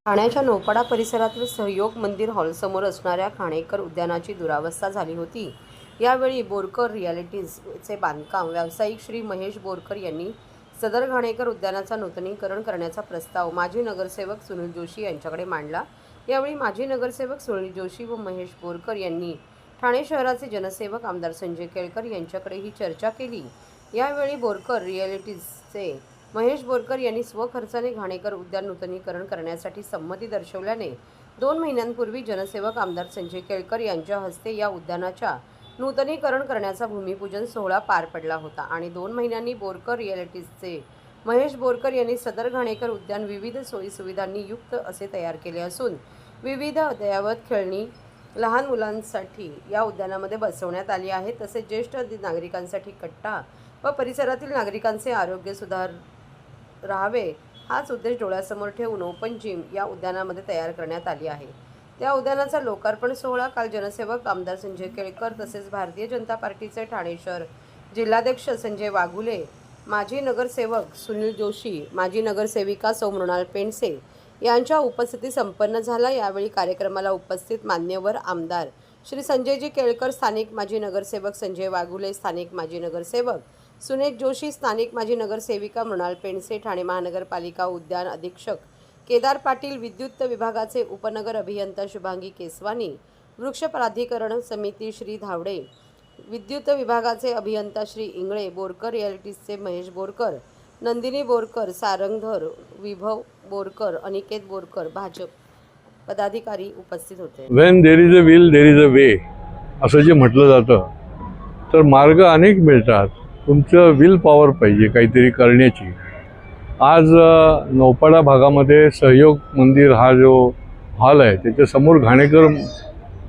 ठाण्याच्या नौपाडा परिसरातील सहयोग मंदिर हॉलसमोर असणाऱ्या घाणेकर उद्यानाची दुरावस्था झाली होती। यावेळी बोरकर रिअॅलिटीजचे बांधकाम व्यावसायिक श्री महेश बोरकर यांनी सदर घाणेकर उद्यानाचा नूतनीकरण करण्याचा प्रस्ताव माजी नगरसेवक सुनील जोशी यांच्याकडे मांडला। यावेळी माजी नगरसेवक सुनील जोशी व महेश बोरकर यांनी ठाणे शहराचे जनसेवक आमदार संजय केळकर यांच्याकडे ही चर्चा केली। यावेळी बोरकर रिअॅलिटीजचे महेश बोरकर यांनी स्वखर्चाने घाणेकर उद्यान नूतनीकरण करण्यासाठी संमती दर्शवल्याने 2 महिन्यांपूर्वी जनसेवक आमदार संजय केळकर यांच्या हस्ते या उद्यानाच्या नूतनीकरण करण्याचा भूमिपूजन सोहळा पार पडला होता आणि 2 महिन्यांनी बोरकर रिअॅलिटीजचे महेश बोरकर यांनी सदर घाणेकर उद्यान विविध सोयी सुविधांनी युक्त असे तयार केले असून विविध अद्ययावत खेळणी लहान मुलांसाठी या उद्यानामध्ये बसवण्यात आली आहे। तसेच ज्येष्ठ नागरिकांसाठी कट्टा व परिसरातील नागरिकांचे आरोग्य सुधार राहावे हाच उद्देश डोळ्यासमोर ठेवून ओपन जिम या उद्यानामध्ये तयार करण्यात आली आहे। त्या उद्यानाचा लोकार्पण सोहळा काल जनसेवक आमदार संजय केळकर तसेच भारतीय जनता पार्टीचे ठाणे शहर जिल्हाध्यक्ष संजय वाघुले, माजी नगरसेवक सुनील जोशी, माजी नगरसेविका सौ मृणाल पेंडसे यांच्या उपस्थितीत संपन्न झाला। यावेळी कार्यक्रमाला उपस्थित मान्यवर आमदार श्री संजयजी केळकर, स्थानिक माजी नगरसेवक संजय वाघुले, स्थानिक माजी नगरसेवक सुनील जोशी, स्थानिक माजी नगरसेविका मृणाल पेंडसे, ठाणे महानगरपालिका उद्यान अधीक्षक केदार पाटील, विद्युत विभागाचे उपनगर अभियंता शुभांगी केसवानी, वृक्ष प्राधिकरण समिती श्री धावडे, विद्युत विभागाचे अभियंता श्री इंगळे, बोरकर रिअॅलिटीजचे महेश बोरकर, नंदिनी बोरकर, सारंगधर, विभव बोरकर, अनिकेत बोरकर, भाजप पदाधिकारी उपस्थित होते। When there is a will there is a way असं जे म्हटलं जातं तर मार्ग अनेक मिळतात। तुमचं विल पॉवर पाहिजे काहीतरी करण्याची। आज नौपाडा भागामध्ये सहयोग मंदिर हा जो हॉल आहे त्याच्यासमोर घाणेकर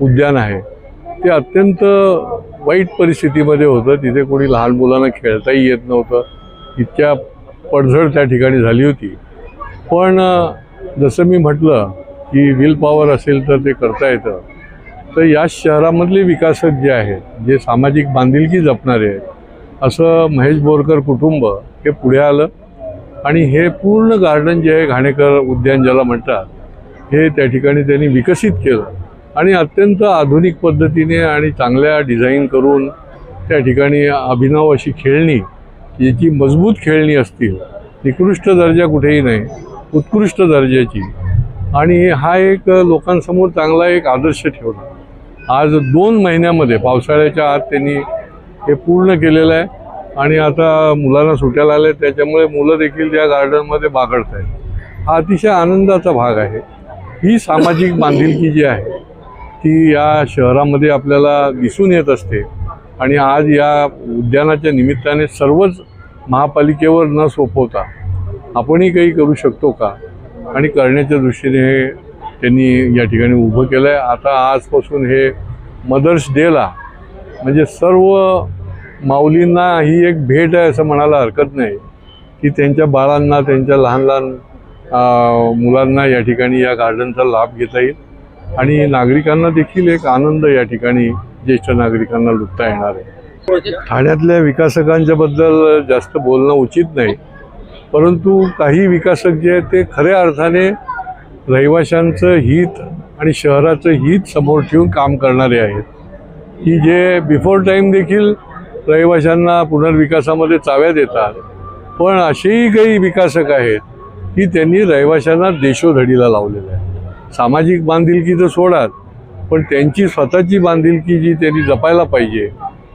उद्यान आहे ते अत्यंत वाईट परिस्थितीमध्ये होतं। तिथे कोणी लहान मुलांना खेळताही येत नव्हतं, इतक्या पडझड त्या ठिकाणी झाली होती। पण जसं मी म्हटलं की विल पॉवर असेल तर ते करता येतं। तर या शहरामधले विकासक जे आहेत, जे सामाजिक बांधिलकी जपणारे आहेत, असं महेश बोरकर कुटुंब हे पुढे आलं आणि हे पूर्ण गार्डन जे आहे घाणेकर उद्यान ज्याला म्हणतात हे त्या ठिकाणी त्यांनी विकसित केलं आणि अत्यंत आधुनिक पद्धतीने आणि चांगल्या डिझाईन करून त्या ठिकाणी अभिनव अशी खेळणी, याची मजबूत खेळणी असतील, निकृष्ट दर्जा कुठेही नाही, उत्कृष्ट दर्जाची, आणि हा एक लोकांसमोर चांगला एक आदर्श ठेवला। आज 2 महिन्यामध्ये पावसाळ्याच्या आत त्यांनी हे पूर्ण केलेलं आहे आणि आता मुलांना सुट्ट्या लागल्या त्याच्यामुळे मुलं देखील त्या गार्डनमध्ये बागडत आहेत। हा अतिशय आनंदाचा भाग आहे। ही सामाजिक बांधिलकी जी आहे ती या शहरामध्ये आपल्याला दिसून येत असते आणि आज या उद्यानाच्या निमित्ताने सर्वच महापालिकेवर न सोपवता आपणही काही करू शकतो का आणि करण्याच्या दृष्टीने हे त्यांनी या ठिकाणी उभं केलं आहे। आता आजपासून हे मदर्स डेला म्हणजे सर्व माऊलींना ही एक भेट आहे असं म्हणायला हरकत नाही की त्यांच्या बाळांना, त्यांच्या लहान लहान मुलांना या ठिकाणी या गार्डनचा लाभ घेता येईल आणि नागरिकांना देखील एक आनंद या ठिकाणी ज्येष्ठ नागरिकांना लुटता येणार आहे। ठाण्यातल्या विकासकांच्याबद्दल जास्त बोलणं उचित नाही, परंतु काही विकासक जे आहेत ते खऱ्या अर्थाने रहिवाशांचं हित आणि शहराचं हित समोर ठेवून काम करणारे आहेत, की जे बिफोर टाईम देखील रहिवाशांना पुनर्विकासामध्ये चाव्या देतात। पण असेही काही विकासक आहेत की त्यांनी रहिवाशांना देशोधडीला लावलेलं आहे। सामाजिक बांधिलकी तर सोडात, पण त्यांची स्वतःची बांधिलकी जी त्यांनी जपायला पाहिजे,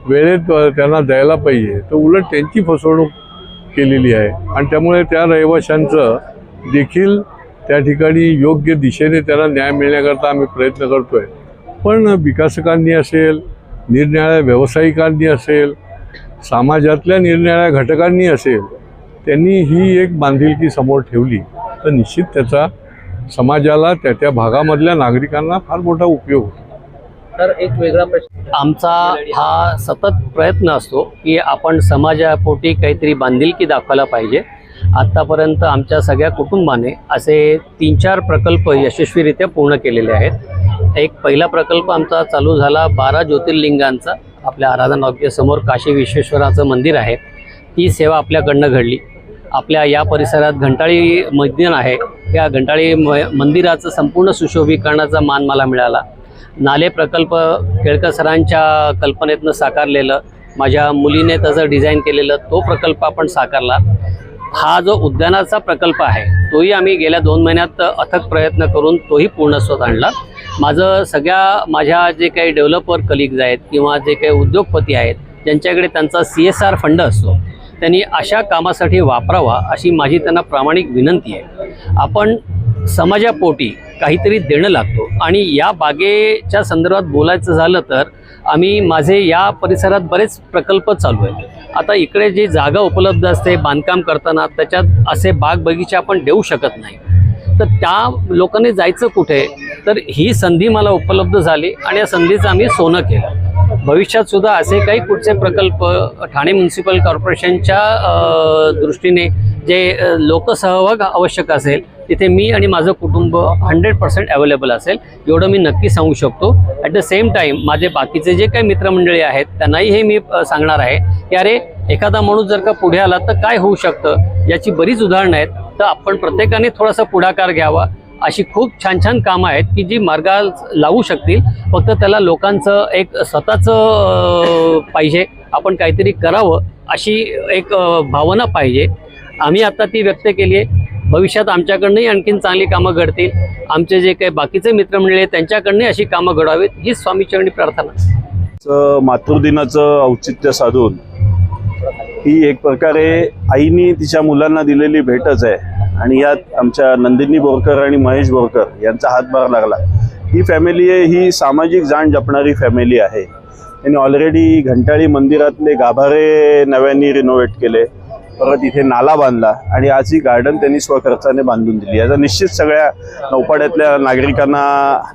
वेळेत त्यांना द्यायला पाहिजे, तर उलट त्यांची फसवणूक केलेली आहे आणि त्यामुळे त्या रहिवाशांचं देखील त्या ठिकाणी योग्य दिशेने त्यांना न्याय मिळण्याकरता आम्ही प्रयत्न करतो आहे। पण विकासकांनी असेल, निरनिराळ्या व्यावसायिकांनी असेल, समाजातल्या निरनिराळ्या घटकांनी असेल, त्यांनी ही एक बांधिलकी समोर ठेवली तर निश्चित त्याचा समाजाला, त्या भागामधल्या नागरिकांना फार मोठा उपयोग होतो। तर एक वेगळा प्रश्न, आमचा हा सतत प्रयत्न असतो की आपण समाजापोटी काहीतरी बांधिलकी दाखवायला पाहिजे। आत्तापर्यंत आमच्या सगळ्या कुटुंबाने असे 3-4 प्रकल्प यशस्वीरित्या पूर्ण केलेले आहेत। एक पहिला प्रकल्प आमचा चालू झाला 12 ज्योतिर्लिंगांचा, आपल्या आराधनालयासमोर काशी विश्वेश्वराचं मंदिर आहे, ती सेवा आपल्याकडनं घडली। आपल्या या परिसरात घंटाळी मंदिर आहे, या घंटाळी मंदिराचं संपूर्ण सुशोभीकरणाचा मान मला मिळाला. नाले प्रकल्प केळकर सरांच्या कल्पनेतनं साकारलेलं, माझ्या मुलीने त्याचं डिझाईन केलेलं तो प्रकल्प आपण साकारला. हा जो उद्यानाचा प्रकल्प आहे तोही आम्ही गेल्या 2 महिन्यात अथक प्रयत्न करून तोही पूर्णत्वास आणला. माझ्या जे काही डेव्हलपर कलिग्ज आहेत किंवा जे काही उद्योगपती आहेत ज्यांच्याकडे त्यांचा CSR फंड असतो, त्यांनी अशा कामासाठी वापरावा अशी माझी त्यांना प्रामाणिक विनंती आहे. आपण समाजापोटी काहीतरी देणं लागतो आणि या बागेच्या संदर्भात बोलायचं झालं तर माझे या परिसरात बरेच प्रकल्प चालू आहेत. आता इकडे जी जागा उपलब्ध असते बांधकाम करताना त्याच्यात असे बाग बगीचे आपण देऊ शकत नाही, तर त्या लोकांनी जायचं कुठे? तर ही संधी मला उपलब्ध झाली आणि या संधीचं आम्ही सोनं केलं. भविष्यात सुद्धा असे काही पुढचे प्रकल्प ठाणे म्युन्सिपल कॉर्पोरेशनच्या दृष्टीने जे लोकसहभाग आवश्यक असेल तिथे मी आणि माझं कुटुंब 100% अवेलेबल असेल, एवढं मी नक्की सांगू शकतो. ॲट द सेम टाईम माझे बाकीचे जे काही मित्रमंडळी आहेत त्यांनाही हे मी सांगणार आहे की अरे, एखादा माणूस जर का पुढे आला तर काय होऊ शकतं, याची बरीच उदाहरणं आहेत. तर आपण प्रत्येकाने थोडासा पुढाकार घ्यावा. अशी खूप छान छान कामं आहेत की जी मार्गाला लावू शकतील, फक्त त्याला लोकांचं एक स्वतःचं पाहिजे, आपण काहीतरी करावं अशी एक भावना पाहिजे. आम्ही आता ती व्यक्त केली आहे. भविष्यात आमच्याकडनंही आणखीन चांगली कामं घडतील. आमचे जे काही बाकीचे मित्रमंडळी आहेत त्यांच्याकडनंही अशी कामं घडावीत ही स्वामीचरणी प्रार्थना. मातृदिनाचं औचित्य साधून ही एक प्रकारे आईनी तिच्या मुलांना दिलेली भेटच आहे आणि यात आमच्या नंदिनी बोरकर आणि महेश बोरकर यांचा हातभार लागला. ही फॅमिली आहे, ही सामाजिक जाण जपणारी फॅमिली आहे. त्यांनी ऑलरेडी घंटाळी मंदिरातले गाभारे नव्याने रिनोव्हेट केले, परत इथे नाला बांधला आणि आज ही गार्डन त्यांनी स्वखर्चाने बांधून दिली. याचा निश्चित सगळ्या नौपाड्यातल्या नागरिकांना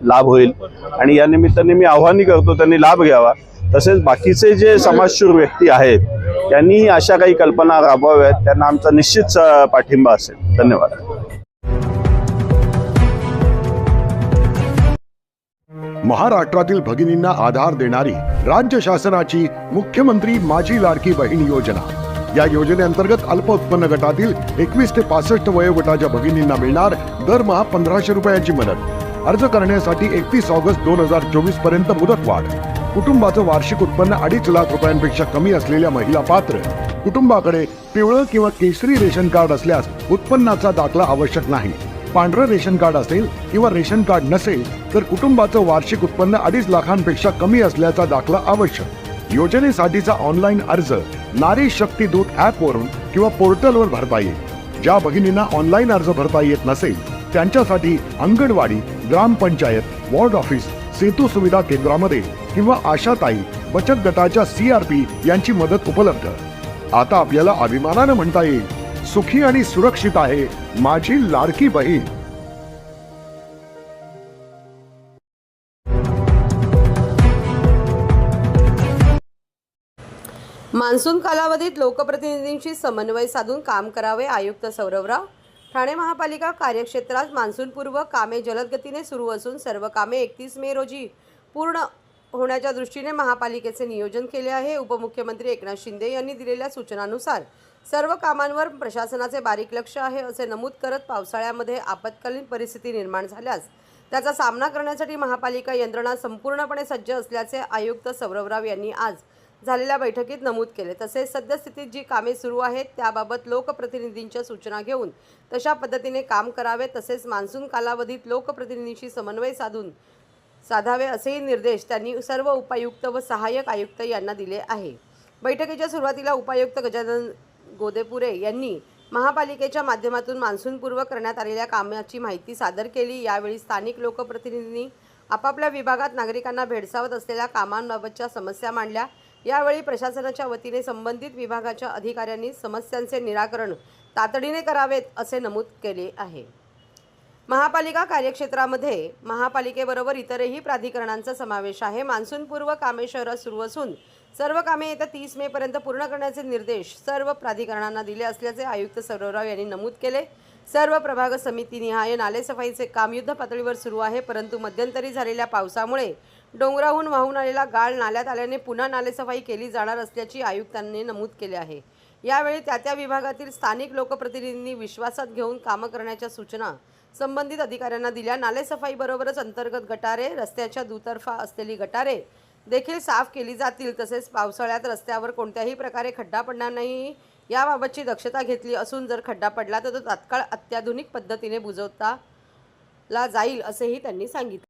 लाभ होईल आणि या निमित्ताने मी आव्हानही करतो त्यांनी लाभ घ्यावा. तसेच बाकीचे जे समाजशूर व्यक्ती आहेत त्यांनी अशा काही कल्पना राबवाव्यात, त्यांना आमचा निश्चित पाठिंबा असेल. धन्यवाद. महाराष्ट्रातील भगिनींना आधार देणारी राज्य शासनाची मुख्यमंत्री माझी लाडकी बहीण योजना. या योजनेअंतर्गत अल्प उत्पन्न गटातील 21 ते 65 वयोगटाच्या भगिनींना मिळणार दरमहा 1500 रुपयांची मदत. अर्ज करण्यासाठी 31 ऑगस्ट 2024 पर्यंत मुदतवाढ. कुटुंबाचं वार्षिक उत्पन्न 2.5 लाख रुपयांपेक्षा कमी असलेल्या महिला पात्र. कुटुंबाकडे पिवळं किंवा केशरी रेशन कार्ड असल्यास उत्पन्नाचा दाखला आवश्यक नाही. पांढरं रेशन कार्ड असेल किंवा रेशन कार्ड नसेल तर कुटुंबाचं वार्षिक उत्पन्न 2.5 लाखांपेक्षा कमी असल्याचा दाखला आवश्यक. योजनेसाठीचा ऑनलाईन अर्ज नारी शक्ती दूत ॲपवरून किंवा पोर्टलवर भरता येईल. ज्या भगिनींना ऑनलाईन अर्ज भरता येत नसेल त्यांच्यासाठी अंगणवाडी, ग्रामपंचायत, वॉर्ड ऑफिस, सेतू सुविधा केंद्रामध्ये किंवा आशाताई बचत गटाच्या CRP यांची मदत उपलब्ध. आता आपल्याला अभिमानानं म्हणता येईल, सुखी आणि सुरक्षित आहे माझी लाडकी बहीण. मान्सून कालावधीत लोकप्रतिनिधींशी समन्वय साधून काम करावे. आयुक्त सौरभराव. ठाणे महापालिका कार्यक्षेत्रात मान्सूनपूर्व कामे जलद गतीने सुरू असून सर्व कामे 31 मे रोजी पूर्ण होण्याच्या दृष्टीने महापालिकेचे नियोजन केले आहे. उपमुख्यमंत्री एकनाथ शिंदे यांनी दिलेल्या सूचनानुसार सर्व कामांवर प्रशासनाचे बारीक लक्ष आहे असे नमूद करत पावसाळ्यामध्ये आपत्कालीन परिस्थिती निर्माण झाल्यास त्याचा सामना करण्यासाठी महापालिका यंत्रणा संपूर्णपणे सज्ज असल्याचे आयुक्त सौरभराव यांनी आज झालेल्या बैठकीत नमूद केले. तसेच सद्यस्थितीत जी कामे सुरू आहेत त्याबाबत लोकप्रतिनिधींच्या सूचना घेऊन तशा पद्धतीने काम करावे. तसेच मान्सून कालावधीत लोकप्रतिनिधींशी समन्वय साधावे असेही निर्देश त्यांनी सर्व उपायुक्त व सहाय्यक आयुक्त यांना दिले आहे. बैठकीच्या सुरुवातीला उपायुक्त गजानन गोदेपुरे यांनी महापालिकेच्या माध्यमातून मान्सूनपूर्व करण्यात आलेल्या कामाची माहिती सादर केली. यावेळी स्थानिक लोकप्रतिनिधींनी आपापल्या विभागात नागरिकांना भेडसावत असलेल्या कामांबाबतच्या समस्या मांडल्या. यावेळी प्रशासनाच्या वतीने संबंधित विभागाच्या अधिकाऱ्यांनी समस्यांचे निराकरण तातडीने करावेत असे नमूद केले आहे. महापालिका कार्यक्षेत्रामध्ये महापालिकेबरोबर इतरही प्राधिकरणांचा समावेश आहे. मान्सूनपूर्व कामे शहरात सुरू असून सर्व कामे येत्या 30 मे पर्यंत पूर्ण करण्याचे निर्देश सर्व प्राधिकरणांना दिले असल्याचे आयुक्त सौरभराव यांनी नमूद केले. सर्व प्रभाग समितीनिहाय नालेसफाईचे काम युद्ध पातळीवर सुरू आहे, परंतु मध्यंतरी झालेल्या पावसामुळे डोंगराहून वाहून आलेला गाळ नाल्यात आल्याने पुन्हा नालेसफाई केली जाणार असल्याची आयुक्तांनी नमूद केले आहे. यावेळी त्या विभागातील स्थानिक लोकप्रतिनिधींनी विश्वासात घेऊन कामं करण्याच्या सूचना संबंधित अधिकाऱ्यांना दिल्या। नालेसफाईबरोबरच अंतर्गत गटारे, रस्त्याच्या दुतर्फा असलेली गटारे देखील साफ केली जातील। तसेच पावसाळ्यात रस्त्यावर कोणत्याही प्रकारे खड्डा पडणार नाही याबाबतची दक्षता घेतली असून जर खड्डा पडला तर तो तात्काळ अत्याधुनिक पद्धतीने बुजवला जाईल असेही त्यांनी सांगितले।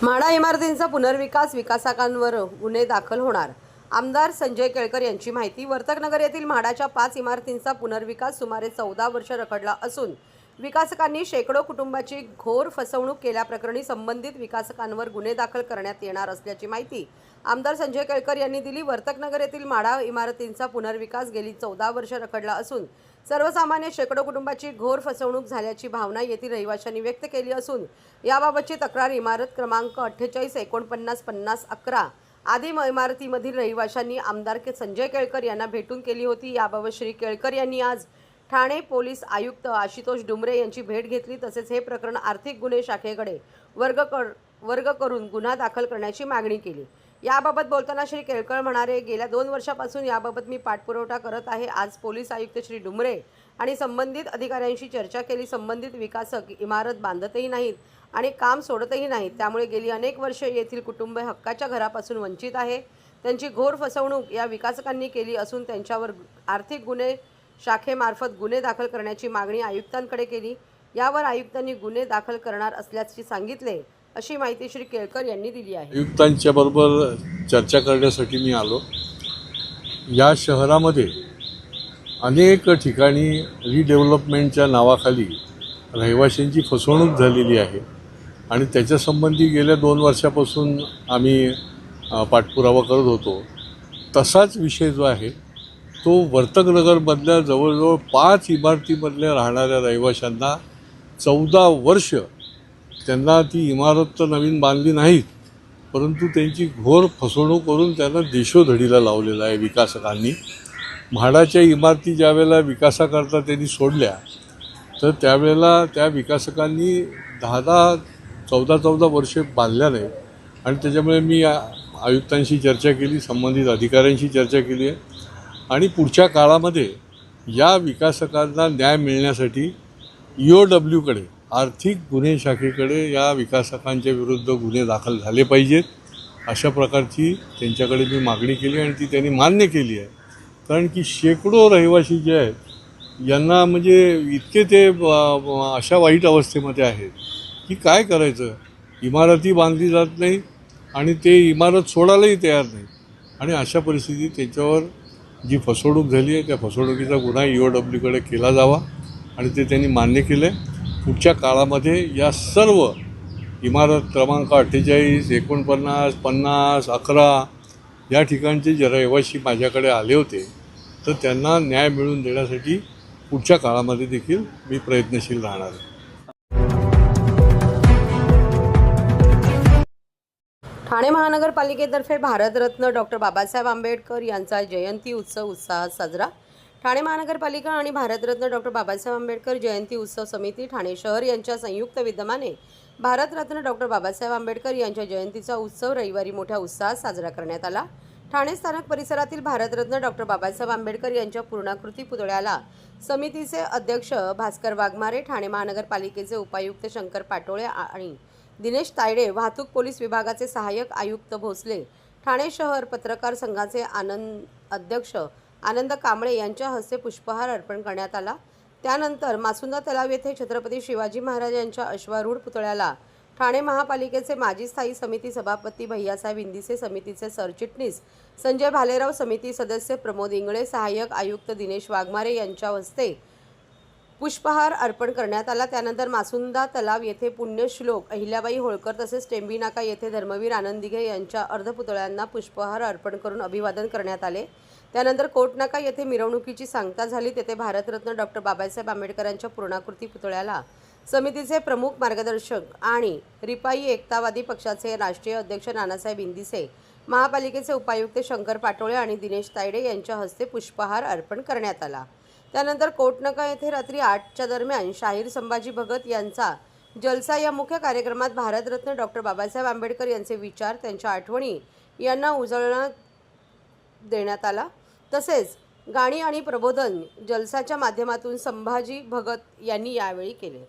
म्हाडा इमारतींचा पुनर्विकास, विकासकांवर गुन्हे दाखल होणार। आमदार संजय केळकर यांची माहिती। वर्तकनगर येथील म्हाडाच्या 5 इमारतींचा पुनर्विकास सुमारे 14 वर्ष रखडला असून विकासकांनी शेकडो कुटुंबाची घोर फसवणूक केल्याप्रकरणी संबंधित विकासकांवर गुन्हे दाखल करण्यात येणार असल्याची माहिती आमदार संजय केळकर यांनी दिली। वर्तकनगर येथील म्हाडा इमारतींचा पुनर्विकास गेली 14 वर्ष रखडला असून सर्वसामान्य शेकडो कुटुंबाची घोर फसवणूक झाल्याची भावना येथील रहिवाशांनी व्यक्त केली असून याबाबतची तक्रार इमारत क्रमांक 48, 49, 50, 11 आदी इमारतीमधील रहिवाशांनी आमदार संजय केळकर यांना भेटून केली होती। याबाबत श्री केळकर यांनी आज ठाणे पोलीस आयुक्त आशुतोष डुमरे यांची भेट घेतली। तसेच हे प्रकरण आर्थिक गुन्हे शाखेकडे वर्ग करून गुन्हा दाखल करण्याची मागणी केली। याबाबत बोलताना श्री केळकर म्हणाले, गेल्या 2 वर्षापासून याबाबत मी पाठपुरावा करत आहे। आज पोलीस आयुक्त श्री डुमरे आणि संबंधित अधिकाऱ्यांशी चर्चा केली। संबंधित विकासक इमारत बांधतही नाहीत आणि काम सोडतही नाहीत, त्यामुळे गेली अनेक वर्षे येथील कुटुंब हक्काच्या घरापासून वंचित आहे। त्यांची घोर फसवणूक या विकासकांनी केली असून त्यांच्यावर आर्थिक गुन्हे शाखेमार्फत गुन्हे दाखल करण्याची मागणी आयुक्तांकडे केली। यावर आयुक्तांनी गुन्हे दाखल करणार असल्याचे सांगितले, अशी माहिती श्री केळकर यांनी दिली आहे। आयुक्तांच्या बरोबर चर्चा करण्यासाठी मी आलो। या शहरामध्ये अनेक ठिकाणी रिडेव्हलपमेंटच्या नावाखाली रहिवाशांची फसवणूक झालेली आहे आणि त्याच्यासंबंधी गेल्या 2 वर्षापासून आम्ही पाठपुरावा करत होतो। तसाच विषय जो आहे तो वर्तकनगरमधल्या जवळजवळ 5 इमारतीमधल्या राहणाऱ्या रहिवाशांना 14 वर्ष त्यांना ती इमारत तर नवीन बांधली नाहीत, परंतु त्यांची घोर फसवणूक करून त्यांना देशोधडीला लावलेलं आहे विकासकांनी। म्हाडाच्या इमारती ज्यावेळेला विकासाकरता त्यांनी सोडल्या तर त्यावेळेला त्या विकासकांनी 14 वर्षे बांधल्या नाही आणि त्याच्यामुळे मी आयुक्तांशी चर्चा केली, संबंधित अधिकाऱ्यांशी चर्चा केली आहे आणि पुढच्या काळामध्ये या विकासकांना न्याय मिळण्यासाठी EOWकडे आर्थिक गुन्हे शाखेकडे या विकासकांच्या विरुद्ध गुन्हे दाखल झाले पाहिजेत, अशा प्रकारची त्यांच्याकडे मी मागणी केली आणि ती त्यांनी मान्य केली आहे। कारण की शेकडो रहिवासी जे आहेत यांना म्हणजे इतके ते अशा वाईट अवस्थेमध्ये आहेत की काय करायचं, इमारती बांधली जात नाही आणि ते इमारत सोडायलाही तयार नाही आणि अशा परिस्थितीत त्याच्यावर जी फसवणूक झाली आहे त्या फसवणुकीचा गुन्हा EOWकडे केला जावा आणि ते त्यांनी मान्य केलं आहे। पुढच्या काळामध्ये या सर्व इमारत क्रमांक 48, 49, 50, 11 या ठिकाणचे जे रहिवासी माझ्याकडे आले होते तर त्यांना न्याय मिळवून देण्यासाठी पुढच्या काळामध्ये देखील मी प्रयत्नशील राहणार आहे। ठाणे महानगरपालिकेतर्फे भारतरत्न डॉक्टर बाबासाहेब आंबेडकर यांचा जयंती उत्सव उत्साहात साजरा। ठाणे महानगरपालिका आणि भारतरत्न डॉक्टर बाबासाहेब आंबेडकर जयंती उत्सव समिती ठाणे शहर यांच्या संयुक्त विद्यमाने भारतरत्न डॉक्टर बाबासाहेब आंबेडकर यांच्या जयंतीचा उत्सव रविवारी मोठ्या उत्साहात साजरा करण्यात आला। ठाणे स्थानक परिसरातील भारतरत्न डॉक्टर बाबासाहेब आंबेडकर यांच्या पूर्णाकृती पुतळ्याला समितीचे अध्यक्ष भास्कर वाघमारे, ठाणे महानगरपालिकेचे उपायुक्त शंकर पाटोळे आणि दिनेश तायडे, वाहतूक पोलीस विभागाचे सहाय्यक आयुक्त भोसले, ठाणे शहर पत्रकार संघाचे अध्यक्ष आनंद कांबळे यांच्या हस्ते पुष्पहार अर्पण करण्यात आला। त्यानंतर मासुंदा तलाव येथे छत्रपती शिवाजी महाराज यांच्या अश्वारूढ पुतळ्याला ठाणे महापालिकेचे माजी स्थायी समिती सभापती भैयासाहेब इंदिसे, समितीचे सरचिटणीस संजय भालेराव, समिती सदस्य प्रमोद इंगळे, सहाय्यक आयुक्त दिनेश वाघमारे यांच्या हस्ते पुष्पहार अर्पण करण्यात आला। त्यानंतर मासुंदा तलाव येथे पुण्यश्लोक अहिल्याबाई होळकर तसेच टेंबी नाका येथे धर्मवीर आनंद दिघे यांच्या अर्धपुतळ्यांना पुष्पहार अर्पण करून अभिवादन करण्यात आले। त्यानंतर कोटनाका येथे मिरवणुकीची सांगता झाली। तेथे भारतरत्न डॉक्टर बाबासाहेब आंबेडकरांच्या पूर्णाकृती पुतळ्याला समितीचे प्रमुख मार्गदर्शक आणि रिपाई एकतावादी पक्षाचे राष्ट्रीय अध्यक्ष नानासाहेब इंदिसे, महापालिकेचे उपायुक्त शंकर पाटोळे आणि दिनेश तायडे यांच्या हस्ते पुष्पहार अर्पण करण्यात आला। त्यानंतर कोटनाका येथे रात्री 8च्या दरम्यान शाहीर संभाजी भगत यांचा जलसा या मुख्य कार्यक्रमात भारतरत्न डॉक्टर बाबासाहेब आंबेडकर यांचे विचार, त्यांच्या आठवणी यांना उजळणा देण्यात आला। तसेच गाणी आणि प्रबोधन जलसाच्या माध्यमातून संभाजी भगत यांनी यावेळी केले।